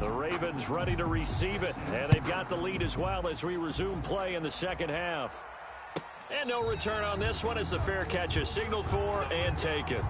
The Ravens ready to receive it, and they've got the lead as well as we resume play in the second half. And no return on this one as the fair catch is signaled for and taken.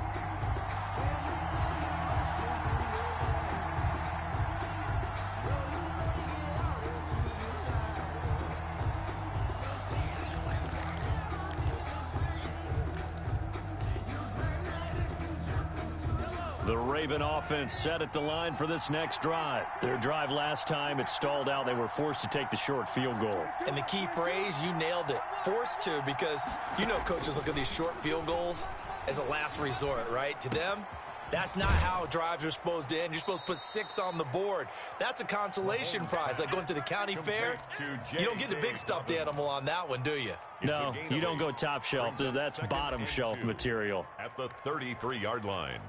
The Raven offense set at the line for this next drive. Their drive last time, it stalled out. They were forced to take the short field goal. And the key phrase, you nailed it, forced to, because you know coaches look at these short field goals as a last resort, right? To them, that's not how drives are supposed to end. You're supposed to put 6 on the board. That's a consolation prize. Like going to the county fair, you don't get the big stuffed animal on that one, do you? No, you don't go top shelf. That's bottom shelf material. At the 33-yard line.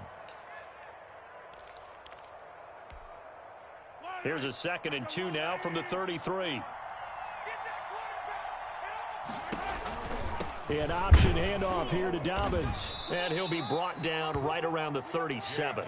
Here's a 2nd and 2 now from the 33. An option handoff here to Dobbins. And he'll be brought down right around the 37.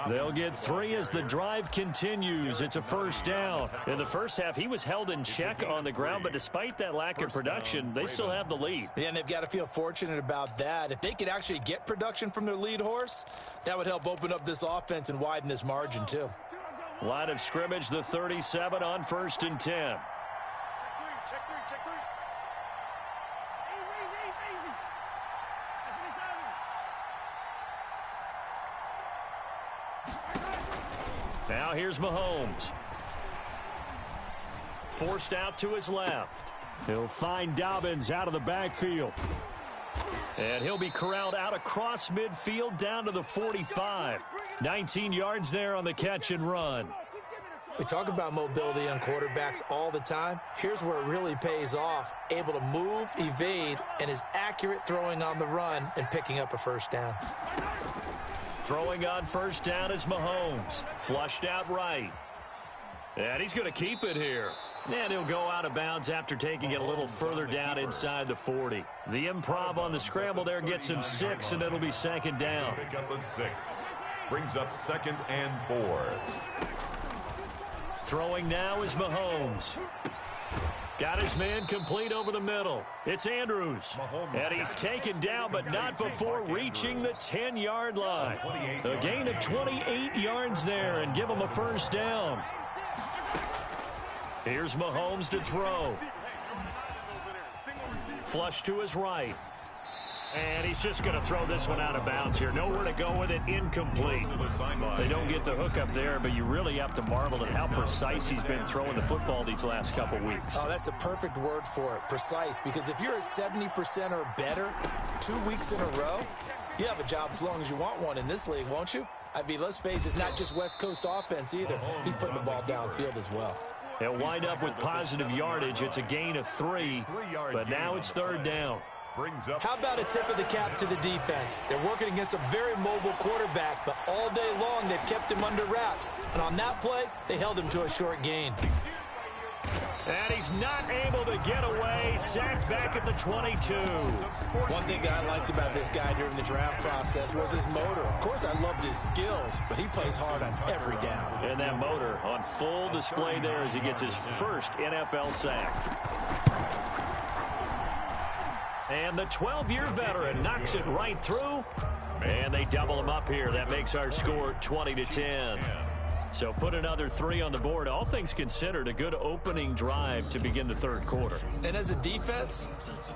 They'll get 3 as the drive continues. It's a first down. In the first half, he was held in check on the ground, but despite that lack of production, they still have the lead. Yeah, and they've got to feel fortunate about that. If they could actually get production from their lead horse, that would help open up this offense and widen this margin too. Line of scrimmage, the 37 on 1st and 10. Now here's Mahomes. Forced out to his left. He'll find Dobbins out of the backfield. And he'll be corralled out across midfield down to the 45. 19 yards there on the catch and run. We talk about mobility on quarterbacks all the time. Here's where it really pays off. Able to move, evade, and is accurate throwing on the run and picking up a first down. Throwing on first down is Mahomes. Flushed out right. And he's going to keep it here. And he'll go out of bounds after taking it a little further down inside the 40. The improv on the scramble there gets him 6, and it'll be 2nd down. Pick up a 6. Brings up 2nd and 4. Throwing now is Mahomes. Got his man complete over the middle. It's Andrews. And he's taken down, but not before reaching the 10-yard line. A gain of 28 yards there and give him a first down. Here's Mahomes to throw. Flush to his right. And he's just going to throw this one out of bounds here. Nowhere to go with it. Incomplete. They don't get the hook up there, but you really have to marvel at how precise he's been throwing the football these last couple weeks. Oh, that's the perfect word for it, precise. Because if you're at 70% or better 2 weeks in a row, you have a job as long as you want one in this league, won't you? I mean, let's face it, it's not just West Coast offense either. He's putting the ball downfield as well. They'll wind up with positive yardage. It's a gain of 3, but now it's 3rd down. How about a tip of the cap to the defense? They're working against a very mobile quarterback, but all day long they've kept him under wraps. And on that play, they held him to a short gain. And he's not able to get away. Sacked back at the 22. One thing that I liked about this guy during the draft process was his motor. Of course, I loved his skills, but he plays hard on every down. And that motor on full display there as he gets his first NFL sack. And the 12-year veteran knocks it right through. And they double him up here. That makes our score 20-10. So put another 3 on the board. All things considered, a good opening drive to begin the 3rd quarter. And as a defense,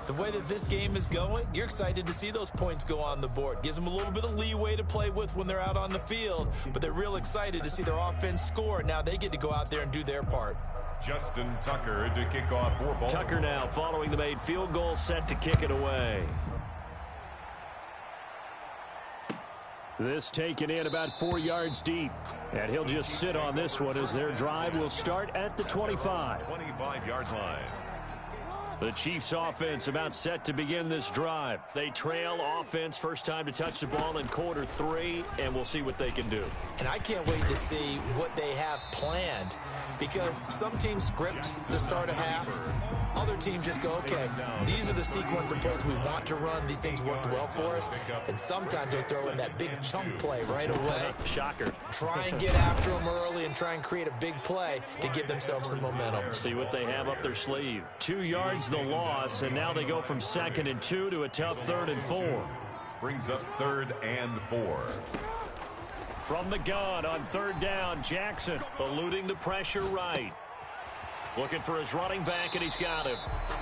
the way that this game is going, you're excited to see those points go on the board. Gives them a little bit of leeway to play with when they're out on the field. But they're real excited to see their offense score. Now they get to go out there and do their part. Justin Tucker to kick off for Baltimore. Tucker now following the made field goal, set to kick it away. This taken in about 4 yards deep. And he'll just sit on this one as their drive will start at the 25. 25-yard line. The Chiefs offense about set to begin this drive. They trail offense, first time to touch the ball in quarter 3, and we'll see what they can do. And I can't wait to see what they have planned, because some teams script to start a half. other teams just go, okay, these are the sequence of plays we want to run. These things worked well for us. And sometimes they throw in that big chunk play right away. Shocker. Try and get after them early and try and create a big play to give themselves some momentum. See what they have up their sleeve. 2 yards the loss, and now they go from 2nd and 2 to a tough 3rd and 4. Brings up 3rd and 4. From the gun on 3rd down, Jackson eluding the pressure right. Looking for his running back, and he's got him.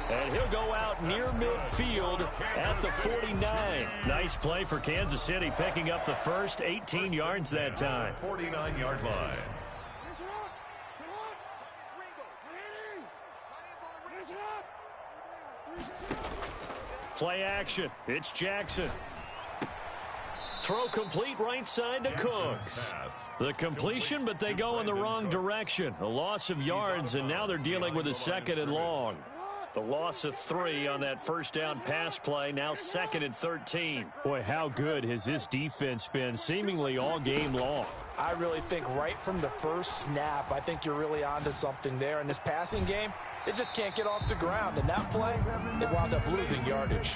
And he'll go out near midfield at the 49. Nice play for Kansas City, picking up the first 18 yards that time. 49-yard line. Play action. It's Jackson. Throw complete right side to Cooks. The completion, but they go in the wrong direction. A loss of yards, and now they're dealing with a 2nd and long. The loss of 3 on that first down pass play, now 2nd and 13. Boy, how good has this defense been seemingly all game long? I really think right from the first snap, I think you're really onto something there. In this passing game, they just can't get off the ground. In that play, they wound up losing yardage.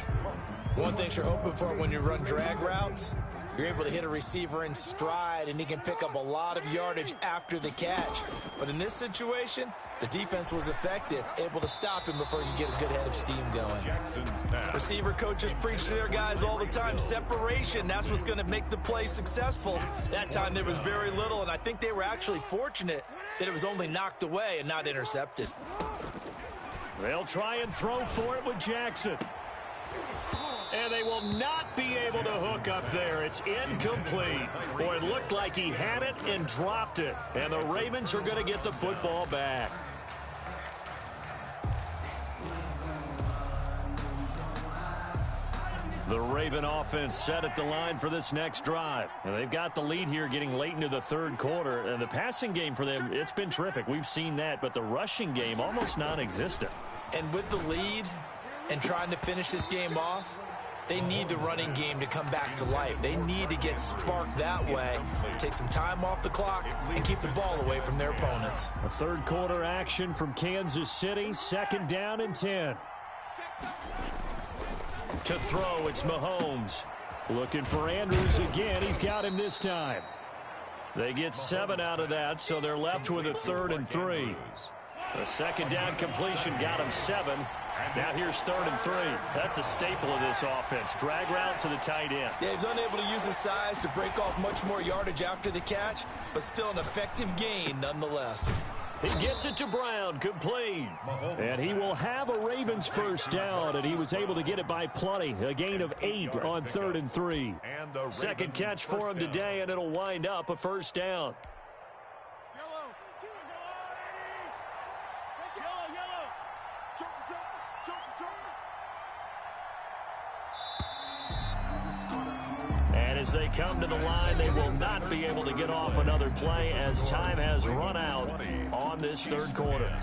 One thing you're hoping for when you run drag routes, you're able to hit a receiver in stride, and he can pick up a lot of yardage after the catch. But in this situation, the defense was effective, able to stop him before you get a good head of steam going. Receiver coaches preach to their guys all the time, separation, that's what's going to make the play successful. That time there was very little, and I think they were actually fortunate that it was only knocked away and not intercepted. They'll try and throw for it with Jackson. And they will not be able to hook up there. It's incomplete. Boy, it looked like he had it and dropped it. And the Ravens are going to get the football back. The Raven offense set at the line for this next drive. And they've got the lead here getting late into the 3rd quarter. And the passing game for them, it's been terrific. We've seen that. But the rushing game, almost non-existent. And with the lead and trying to finish this game off, they need the running game to come back to life. They need to get sparked that way, take some time off the clock, and keep the ball away from their opponents. A 3rd quarter action from Kansas City, 2nd down and 10. To throw, it's Mahomes. Looking for Andrews again. He's got him this time. They get 7 out of that, so they're left with a 3rd and 3. The 2nd down completion got him 7. Now here's 3rd and 3. That's a staple of this offense. Drag route to the tight end. Yeah, he's unable to use his size to break off much more yardage after the catch, but still an effective gain nonetheless. He gets it to Brown, complete. And he will have a Ravens first down, and he was able to get it by plenty. A gain of 8 on 3rd and 3. Second catch for him today, and it'll wind up a first down. As they come to the line, they will not be able to get off another play as time has run out on this 3rd quarter.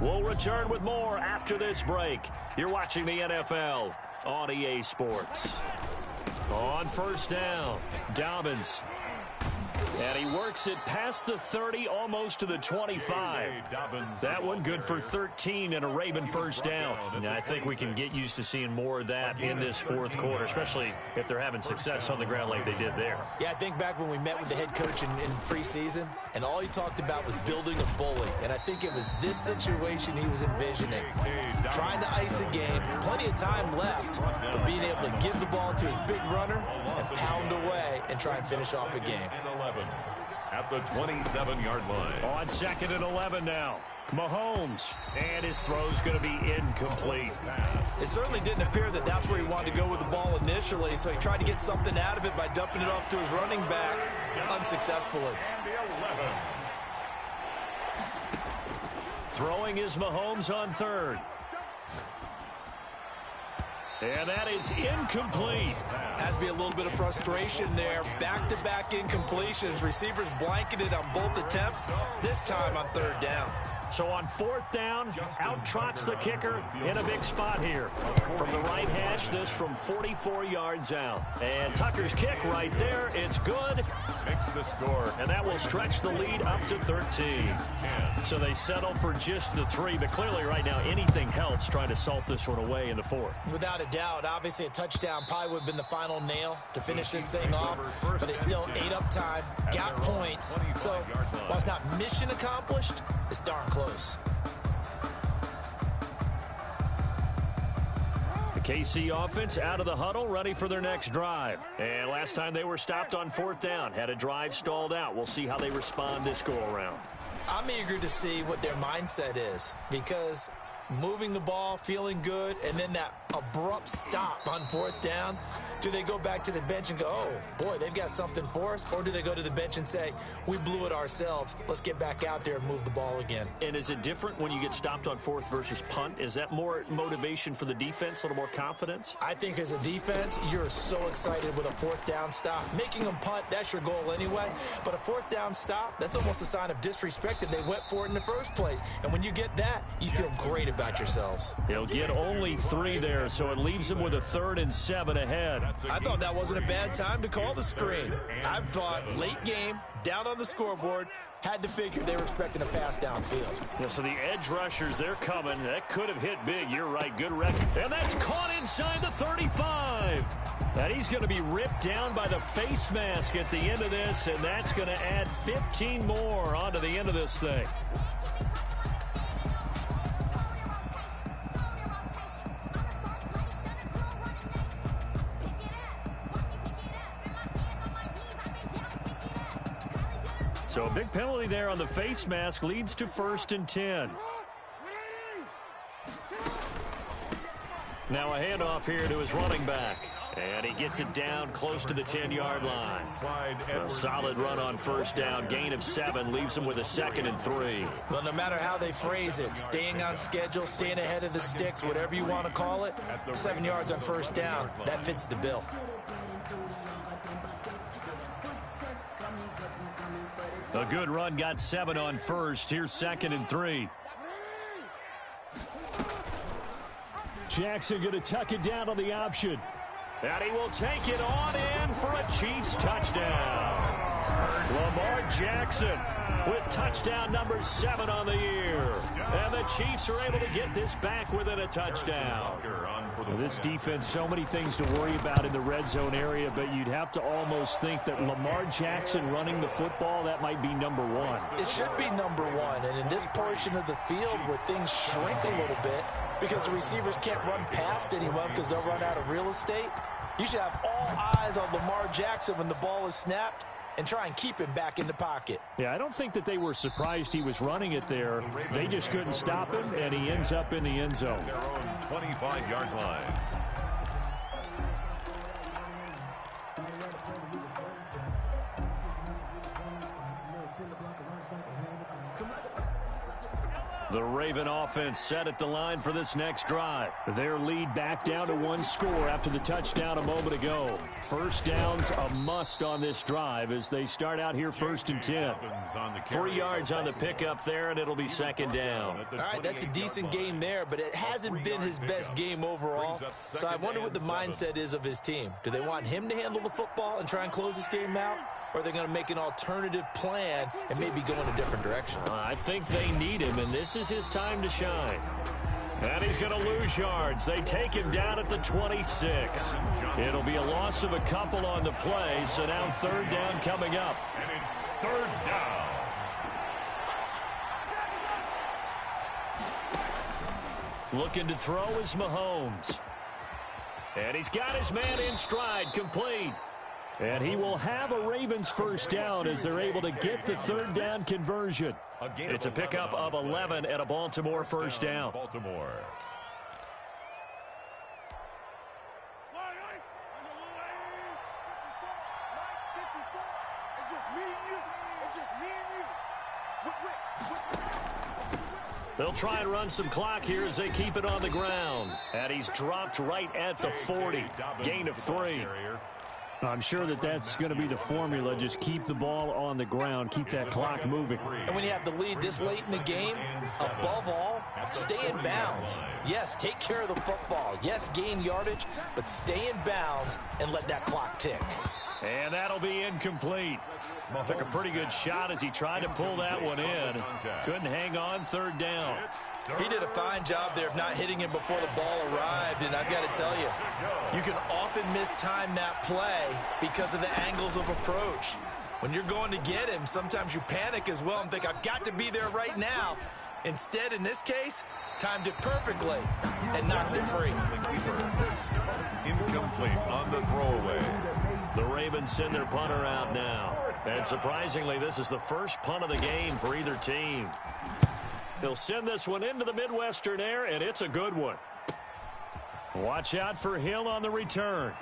We'll return with more after this break. You're watching the NFL on EA Sports. On first down, Dobbins. And he works it past the 30, almost to the 25. That one good for 13 and a Raven first down. And I think we can get used to seeing more of that in this 4th quarter, especially if they're having success on the ground like they did there. Yeah, I think back when we met with the head coach in preseason, and all he talked about was building a bully. And I think it was this situation he was envisioning. Trying to ice a game, plenty of time left, but being able to give the ball to his big runner and pound away and try and finish off a game. At the 27-yard line. On 2nd and 11 now. Mahomes, and his throw's going to be incomplete. It certainly didn't appear that that's where he wanted to go with the ball initially, so he tried to get something out of it by dumping it off to his running back unsuccessfully. Throwing is Mahomes on 3rd. And that is incomplete. Has to be a little bit of frustration there. Back-to-back incompletions. Receivers blanketed on both attempts, this time on 3rd down. So on 4th down, out trots the kicker in a big spot here. From the right hash. flash this from 44 yards out. And Tucker's kick right there. It's good. Makes the score. And that will stretch the lead up to 13. So they settle for just the 3. But clearly right now anything helps trying to salt this one away in the 4th. Without a doubt, obviously a touchdown probably would have been the final nail to finish this thing off. But it's still ate up time, got points. So while it's not mission accomplished, it's darn close. The KC offense out of the huddle, ready for their next drive. And last time they were stopped on 4th down, had a drive stalled out. We'll see how they respond this go-around. I'm eager to see what their mindset is, because moving the ball, feeling good, and then that abrupt stop on 4th down, do they go back to the bench and go, oh, boy, they've got something for us? Or do they go to the bench and say, we blew it ourselves, let's get back out there and move the ball again? And is it different when you get stopped on 4th versus punt? Is that more motivation for the defense, a little more confidence? I think as a defense, you're so excited with a 4th down stop. Making them punt, that's your goal anyway. But a 4th down stop, that's almost a sign of disrespect that they went for it in the first place. And when you get that, you feel great about yourselves. He'll get only 3 there, so it leaves him with a 3rd and 7 ahead. I thought that wasn't a bad time to call the screen. I thought late game, down on the scoreboard, had to figure they were expecting a pass downfield. Yeah, so the edge rushers, they're coming. That could have hit big. You're right. Good record. And that's caught inside the 35. And he's going to be ripped down by the face mask at the end of this, and that's going to add 15 more onto the end of this thing. So a big penalty there on the face mask leads to 1st and 10. Now a handoff here to his running back. And he gets it down close to the 10-yard line. A solid run on 1st down. Gain of 7 leaves him with a 2nd and 3. Well, no matter how they phrase it, staying on schedule, staying ahead of the sticks, whatever you want to call it, 7 yards on 1st down, that fits the bill. A good run, got 7 on 1st. Here's 2nd and 3. Jackson going to tuck it down on the option. And he will take it on in for a Chiefs touchdown. Lamar Jackson with touchdown number 7 on the year. And the Chiefs are able to get this back within a touchdown. So this defense, so many things to worry about in the red zone area, but you'd have to almost think that Lamar Jackson running the football, that might be number 1. It should be number 1, and in this portion of the field where things shrink a little bit because the receivers can't run past anyone because they'll run out of real estate, you should have all eyes on Lamar Jackson when the ball is snapped and try and keep him back in the pocket. Yeah, I don't think that they were surprised he was running it there. They just couldn't stop him, and he ends up in the end zone. Their own 25-yard line. The Raven offense set at the line for this next drive. Their lead back down to 1 score after the touchdown a moment ago. 1st down's a must on this drive as they start out here 1st and 10. 3 yards on the pickup there, and it'll be 2nd down. All right, that's a decent game there, but it hasn't been his best game overall. So I wonder what the mindset is of his team. Do they want him to handle the football and try and close this game out? Or are they going to make an alternative plan and maybe go in a different direction? I think they need him, and this is his time to shine. And he's going to lose yards. They take him down at the 26. It'll be a loss of a couple on the play, so now 3rd down coming up. And it's 3rd down. Looking to throw is Mahomes. And he's got his man in stride, complete. And he will have a Ravens 1st down as they're able to get the 3rd down conversion. It's a pickup of 11 and a Baltimore 1st down. Baltimore. They'll try and run some clock here as they keep it on the ground. And he's dropped right at the 40. Gain of 3. I'm sure that's going to be the formula. Just keep the ball on the ground, keep that clock moving. And when you have the lead this late in the game, above all, stay in bounds. Yes, take care of the football. Yes, gain yardage, but stay in bounds and let that clock tick. And that'll be incomplete. Took a pretty good shot as he tried to pull that one in. Couldn't hang on, third down. He did a fine job there of not hitting him before the ball arrived, and I've got to tell you, you can often mistime that play because of the angles of approach. When you're going to get him, sometimes you panic as well and think, I've got to be there right now. Instead, in this case, timed it perfectly and knocked it free. Incomplete on the throwaway. The Ravens send their punter out now. And surprisingly, this is the first punt of the game for either team. He'll send this one into the Midwestern air, and it's a good one. Watch out for Hill on the return.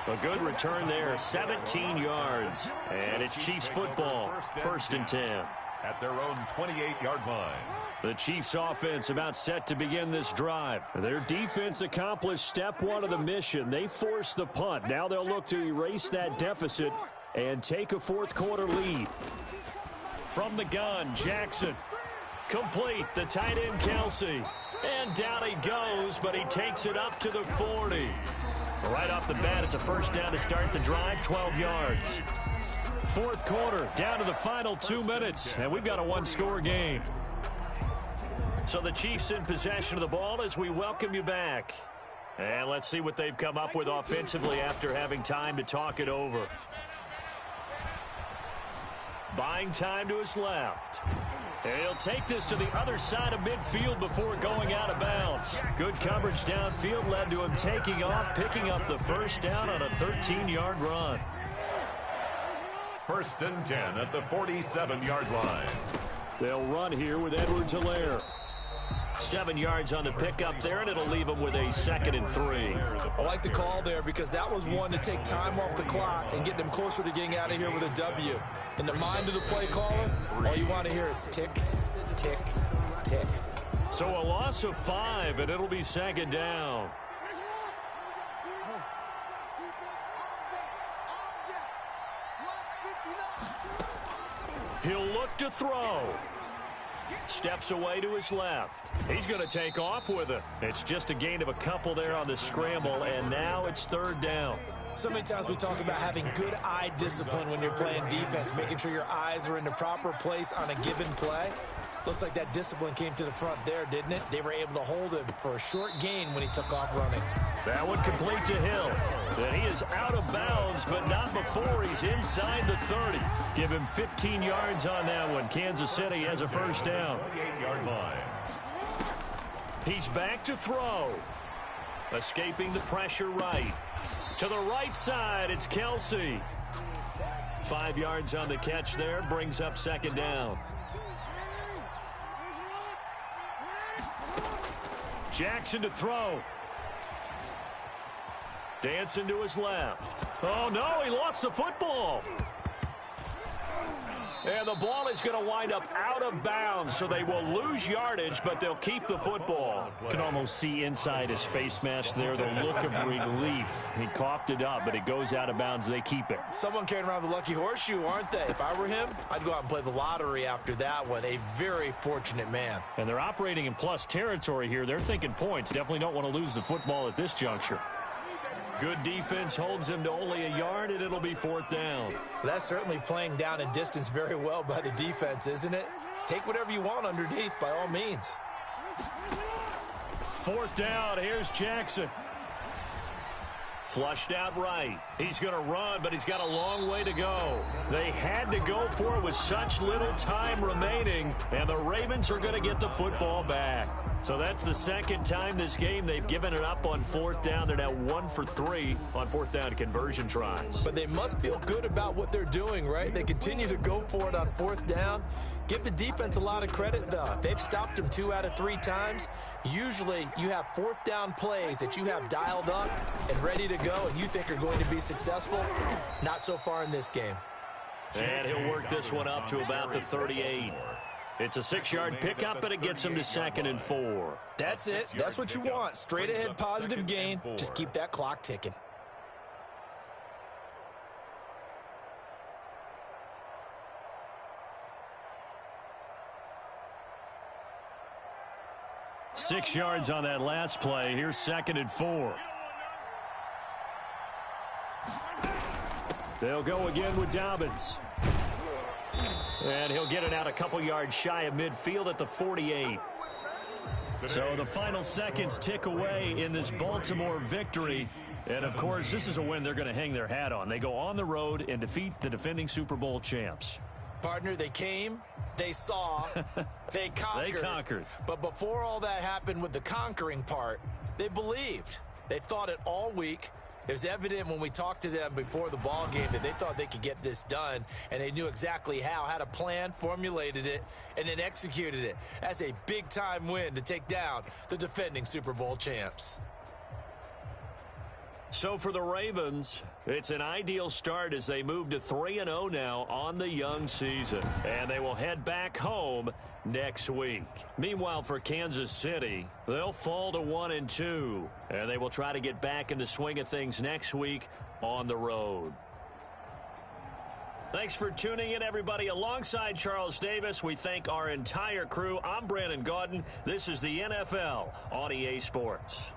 A good return there, 17 yards. And it's Chiefs football, 1st and 10. At their own 28-yard line. The Chiefs offense about set to begin this drive. Their defense accomplished step one of the mission. They forced the punt. Now they'll look to erase that deficit and take a fourth-quarter lead. From the gun, Jackson. Complete, the tight end, Kelsey. And down he goes, but he takes it up to the 40. Right off the bat, it's a first down to start the drive, 12 yards. Fourth quarter, down to the final 2 minutes, and we've got a one-score game. So the Chiefs in possession of the ball as we welcome you back. And let's see what they've come up with offensively after having time to talk it over. Buying time to his left. And he'll take this to the other side of midfield before going out of bounds. Good coverage downfield led to him taking off, picking up the first down on a 13-yard run. 1st and 10 at the 47-yard line. They'll run here with Edwards-Helaire. 7 yards on the pickup there, and it'll leave him with a 2nd and 3. I like the call there because that was one to take time off the clock and get them closer to getting out of here with a W. In the mind of the play caller, all you want to hear is tick, tick, tick. So a loss of 5, and it'll be 2nd down. He'll look to throw. Steps away to his left. He's going to take off with it. It's just a gain of a couple there on the scramble, and now it's 3rd down. So many times we talk about having good eye discipline when you're playing defense, making sure your eyes are in the proper place on a given play. Looks like that discipline came to the front there, didn't it? They were able to hold him for a short gain when he took off running. That one complete to Hill. And he is out of bounds, but not before he's inside the 30. Give him 15 yards on that one. Kansas City has a first down. 28-yard line. He's back to throw. Escaping the pressure right. To the right side, it's Kelsey. 5 yards on the catch there, brings up 2nd down. Jackson to throw. Dancing to his left. Oh, no, he lost the football. And the ball is going to wind up out of bounds, so they will lose yardage, but they'll keep the football. You can almost see inside his face mask there the look of relief. He coughed it up, but it goes out of bounds. They keep it. Someone carrying around the lucky horseshoe, aren't they? If I were him, I'd go out and play the lottery after that one. A very fortunate man. And they're operating in plus territory here. They're thinking points. Definitely don't want to lose the football at this juncture. Good defense holds him to only a yard, and it'll be 4th down. That's certainly playing down in distance very well by the defense, isn't it? Take whatever you want underneath, by all means. 4th down, here's Jackson. Flushed out right. He's going to run, but he's got a long way to go. They had to go for it with such little time remaining, and the Ravens are going to get the football back. So that's the 2nd time this game they've given it up on 4th down. They're now 1 for 3 on 4th down conversion tries. But they must feel good about what they're doing, right? They continue to go for it on 4th down. Give the defense a lot of credit, though. They've stopped them 2 out of 3 times. Usually, you have 4th down plays that you have dialed up and ready to go, and you think are going to be successful. Not so far in this game. And he'll work this one up to about the 38. It's a 6-yard pickup, and it gets him to 2nd and 4. That's it. That's what you want. Straight ahead positive gain. Just keep that clock ticking. Six yards on that last play. Here's 2nd and 4. They'll go again with Dobbins. And he'll get it out a couple yards shy of midfield at the 48. So the final seconds tick away in this Baltimore victory. And, of course, this is a win they're going to hang their hat on. They go on the road and defeat the defending Super Bowl champs. Partner, they came, they saw, they conquered. They conquered. But before all that happened with the conquering part, they believed. They thought it all week. It was evident when we talked to them before the ball game that they thought they could get this done, and they knew exactly how, had a plan, formulated it, and then executed it. That's a big-time win to take down the defending Super Bowl champs. So for the Ravens, it's an ideal start as they move to 3-0 now on the young season. And they will head back home next week. Meanwhile, for Kansas City, they'll fall to 1-2. And they will try to get back in the swing of things next week on the road. Thanks for tuning in, everybody. Alongside Charles Davis, we thank our entire crew. I'm Brandon Gaudin. This is the NFL on EA Sports.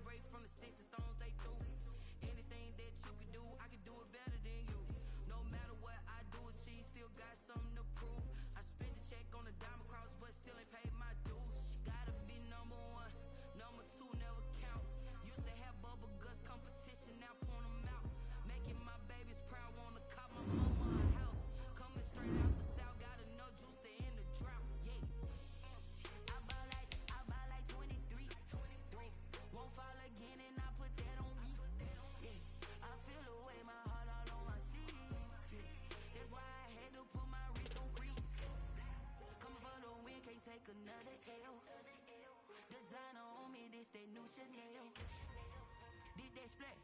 break from the sticks and stones they threw. Anything that you could do, I could do it better than you. No matter what I do, achieve, still got something to prove. I spent the check on the diamond cross, but still ain't paid my dues. Gotta be number one, number two never count. Used to have bubble guts competition, now point them out. Making my babies proud, wanna cop my mama a house. Coming straight out the south, got enough juice to end the drought. Yeah. I buy like 23. Won't fall again, and I put that on me. Yeah. I feel the way, my heart all on my sleeve. Yeah. That's why I had to put my wrist on freeze. Coming for the win, can't take another L. Designer on me, this that new Chanel. This that splash,